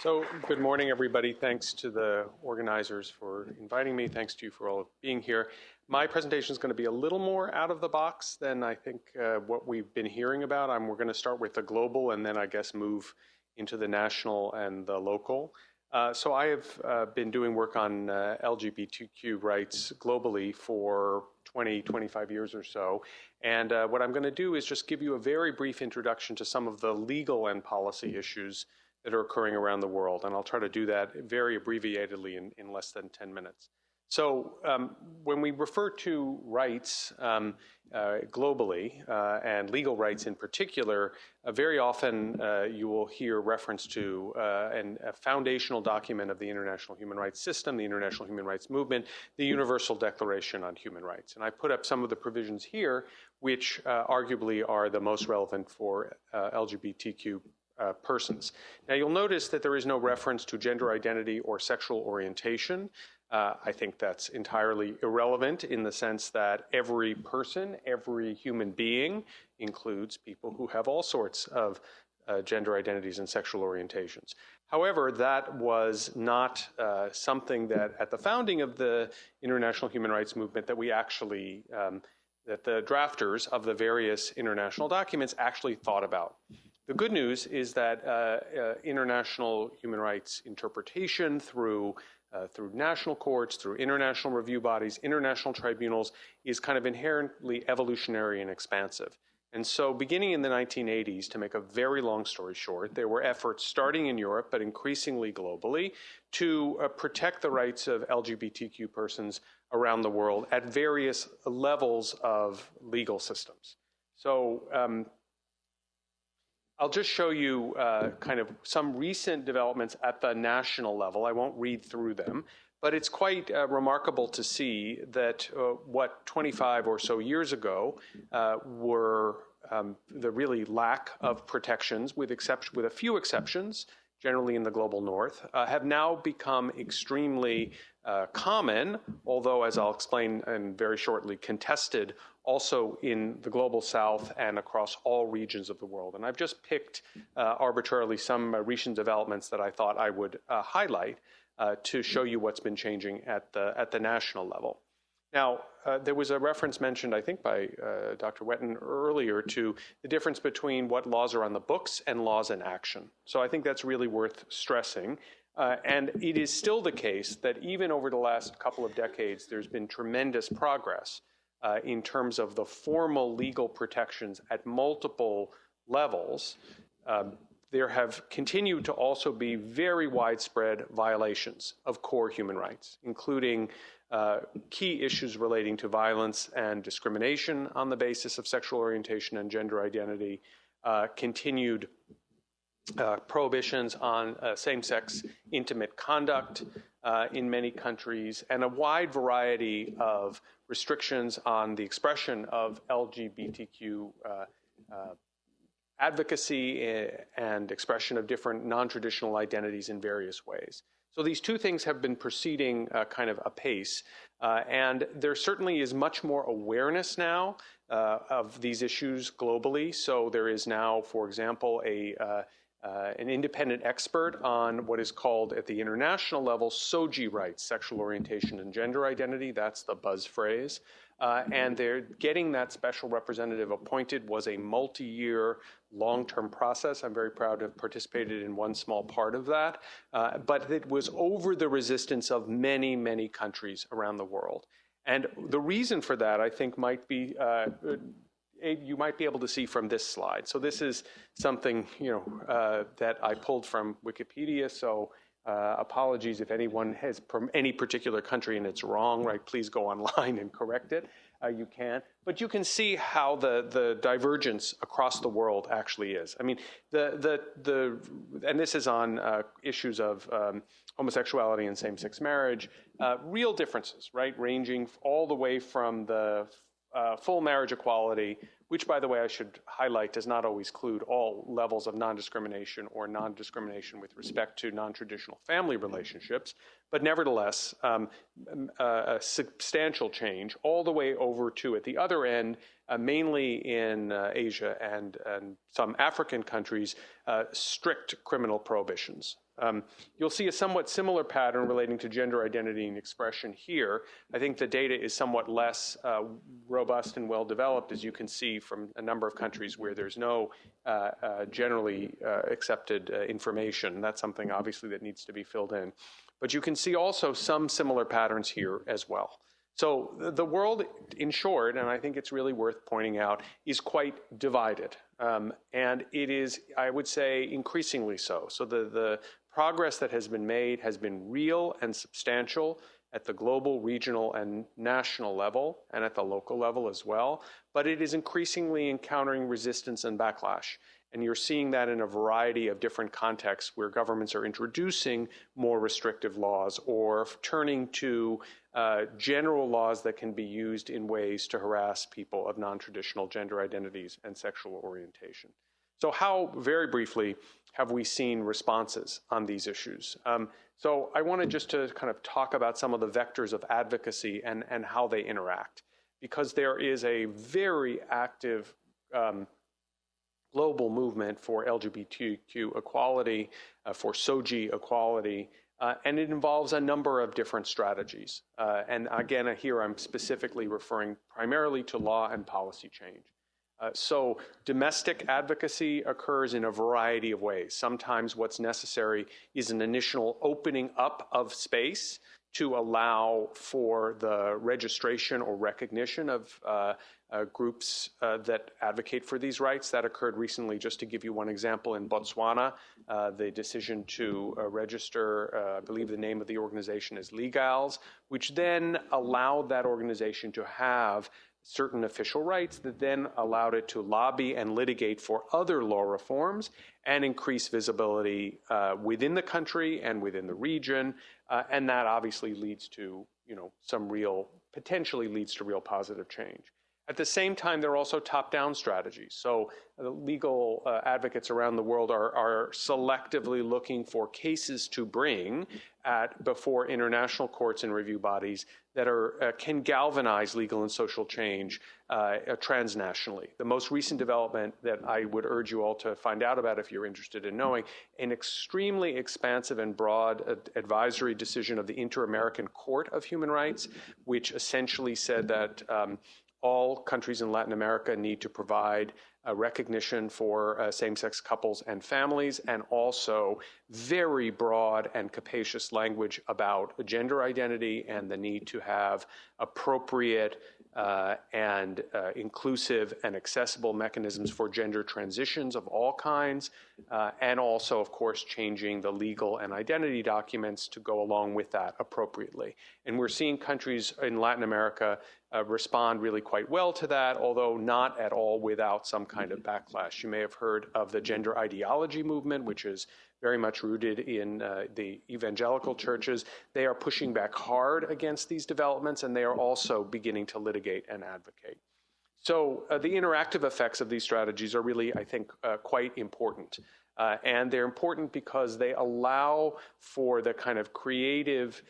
So good morning, everybody. Thanks to the organizers for inviting me. Thanks to you for all being here. My presentation is going to be a little more out of the box than I think what we've been hearing about. We're going to start with the global and then I guess move into the national and the local. So I have been doing work on LGBTQ rights globally for 20, 25 years or so. And what I'm going to do is just give you a very brief introduction to some of the legal and policy issues that are occurring around the world. And I'll try to do that very abbreviatedly in less than 10 minutes. So when we refer to rights globally and legal rights in particular, very often you will hear reference to a foundational document of the international human rights system, the international human rights movement, the Universal Declaration on Human Rights. And I put up some of the provisions here, which arguably are the most relevant for LGBTQ persons. Now you'll notice that there is no reference to gender identity or sexual orientation. I think that's entirely irrelevant in the sense that every person, every human being includes people who have all sorts of gender identities and sexual orientations. However, that was not something that at the founding of the international human rights movement that we actually, that the drafters of the various international documents actually thought about. The good news is that international human rights interpretation through national courts, through international review bodies, international tribunals, is kind of inherently evolutionary and expansive. And so beginning in the 1980s, to make a very long story short, there were efforts starting in Europe, but increasingly globally, to protect the rights of LGBTQ persons around the world at various levels of legal systems. So I'll just show you kind of some recent developments at the national level. I won't read through them, but it's quite remarkable to see that what 25 or so years ago were the really lack of protections, with a few exceptions, generally in the global north, have now become extremely common, although, as I'll explain very shortly, contested also in the global south and across all regions of the world. And I've just picked arbitrarily some recent developments that I thought I would highlight to show you what's been changing at the national level. Now, there was a reference mentioned, I think, by Dr. Wetton earlier to the difference between what laws are on the books and laws in action. So I think that's really worth stressing. And it is still the case that even over the last couple of decades, there's been tremendous progress in terms of the formal legal protections at multiple levels. There have continued to also be very widespread violations of core human rights, including key issues relating to violence and discrimination on the basis of sexual orientation and gender identity, continued prohibitions on same-sex intimate conduct in many countries, and a wide variety of restrictions on the expression of LGBTQ advocacy and expression of different non-traditional identities in various ways. So these two things have been proceeding kind of apace, and there certainly is much more awareness now of these issues globally. So there is now, for example, an independent expert on what is called at the international level SOGI rights, sexual orientation and gender identity. That's the buzz phrase. And they're getting that special representative appointed was a multi-year, long-term process. I'm very proud to have participated in one small part of that. But it was over the resistance of many, many countries around the world. And the reason for that, I think, might be you might be able to see from this slide. So this is something that I pulled from Wikipedia. So apologies if anyone has from any particular country and it's wrong, right? Please go online and correct it. You can. But you can see how the divergence across the world actually is. I mean, and this is on issues of homosexuality and same-sex marriage, real differences, right? Ranging all the way from the full marriage equality, which, by the way, I should highlight, does not always include all levels of non-discrimination or non-discrimination with respect to non-traditional family relationships, but nevertheless, a substantial change all the way over to, at the other end, mainly in Asia and some African countries, strict criminal prohibitions. You'll see a somewhat similar pattern relating to gender identity and expression here. I think the data is somewhat less robust and well developed, as you can see from a number of countries where there's no generally accepted information. That's something obviously that needs to be filled in. But you can see also some similar patterns here as well. So the world, in short, and I think it's really worth pointing out, is quite divided. And it is, I would say, increasingly so. So the progress that has been made has been real and substantial at the global, regional, and national level, and at the local level as well. But it is increasingly encountering resistance and backlash. And you're seeing that in a variety of different contexts where governments are introducing more restrictive laws or turning to general laws that can be used in ways to harass people of non-traditional gender identities and sexual orientation. So how, very briefly, have we seen responses on these issues? So I wanted just to kind of talk about some of the vectors of advocacy and how they interact, because there is a very active global movement for LGBTQ equality, for SOGI equality, and it involves a number of different strategies. And again, here I'm specifically referring primarily to law and policy change. So domestic advocacy occurs in a variety of ways. Sometimes what's necessary is an initial opening up of space to allow for the registration or recognition of groups that advocate for these rights. That occurred recently, just to give you one example, in Botswana. The decision to register, I believe the name of the organization is Legals, which then allowed that organization to have certain official rights that then allowed it to lobby and litigate for other law reforms and increase visibility within the country and within the region. And that obviously leads to, potentially leads to real positive change. At the same time, there are also top-down strategies. So legal advocates around the world are selectively looking for cases to bring before international courts and review bodies that can galvanize legal and social change transnationally. The most recent development that I would urge you all to find out about if you're interested in knowing, an extremely expansive and broad advisory decision of the Inter-American Court of Human Rights, which essentially said that all countries in Latin America need to provide recognition for same-sex couples and families, and also very broad and capacious language about gender identity and the need to have appropriate and inclusive and accessible mechanisms for gender transitions of all kinds, and also, of course, changing the legal and identity documents to go along with that appropriately. And we're seeing countries in Latin America respond really quite well to that, although not at all without some kind of backlash. You may have heard of the gender ideology movement, which is very much rooted in the evangelical churches. They are pushing back hard against these developments, and they are also beginning to litigate and advocate. So the interactive effects of these strategies are really, I think, quite important. And they're important because they allow for the kind of creative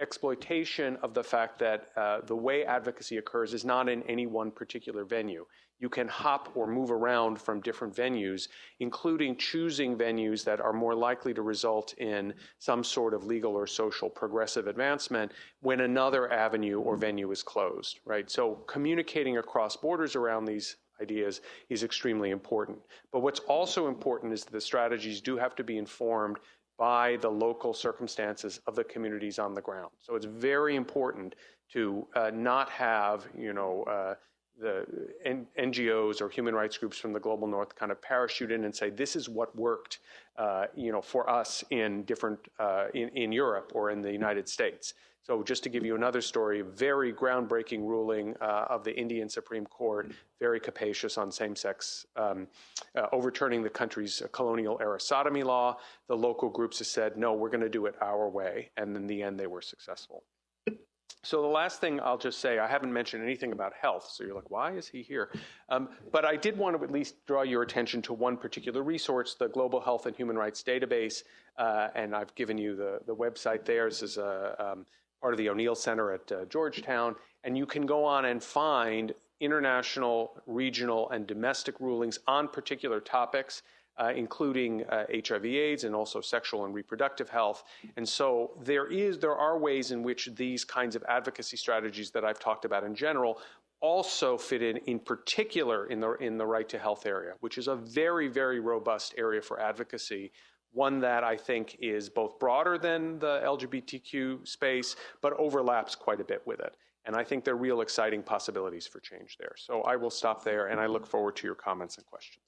exploitation of the fact that the way advocacy occurs is not in any one particular venue. You can hop or move around from different venues, including choosing venues that are more likely to result in some sort of legal or social progressive advancement when another avenue or venue is closed, right? So communicating across borders around these ideas is extremely important. But what's also important is that the strategies do have to be informed by the local circumstances of the communities on the ground. So it's very important to not have, the NGOs or human rights groups from the global north kind of parachute in and say, this is what worked, for us in different, in Europe or in the United States. So just to give you another story, very groundbreaking ruling of the Indian Supreme Court, very capacious on same-sex, overturning the country's colonial-era sodomy law. The local groups have said, no, we're going to do it our way. And in the end, they were successful. So the last thing I'll just say, I haven't mentioned anything about health, so you're like, why is he here? But I did want to at least draw your attention to one particular resource, the Global Health and Human Rights Database, and I've given you the website there. This is part of the O'Neill Center at Georgetown, and you can go on and find international, regional, and domestic rulings on particular topics, including HIV/AIDS and also sexual and reproductive health. And so there are ways in which these kinds of advocacy strategies that I've talked about in general also fit in particular in the right to health area, which is a very, very robust area for advocacy, one that I think is both broader than the LGBTQ space, but overlaps quite a bit with it. And I think there are real exciting possibilities for change there. So I will stop there, and I look forward to your comments and questions.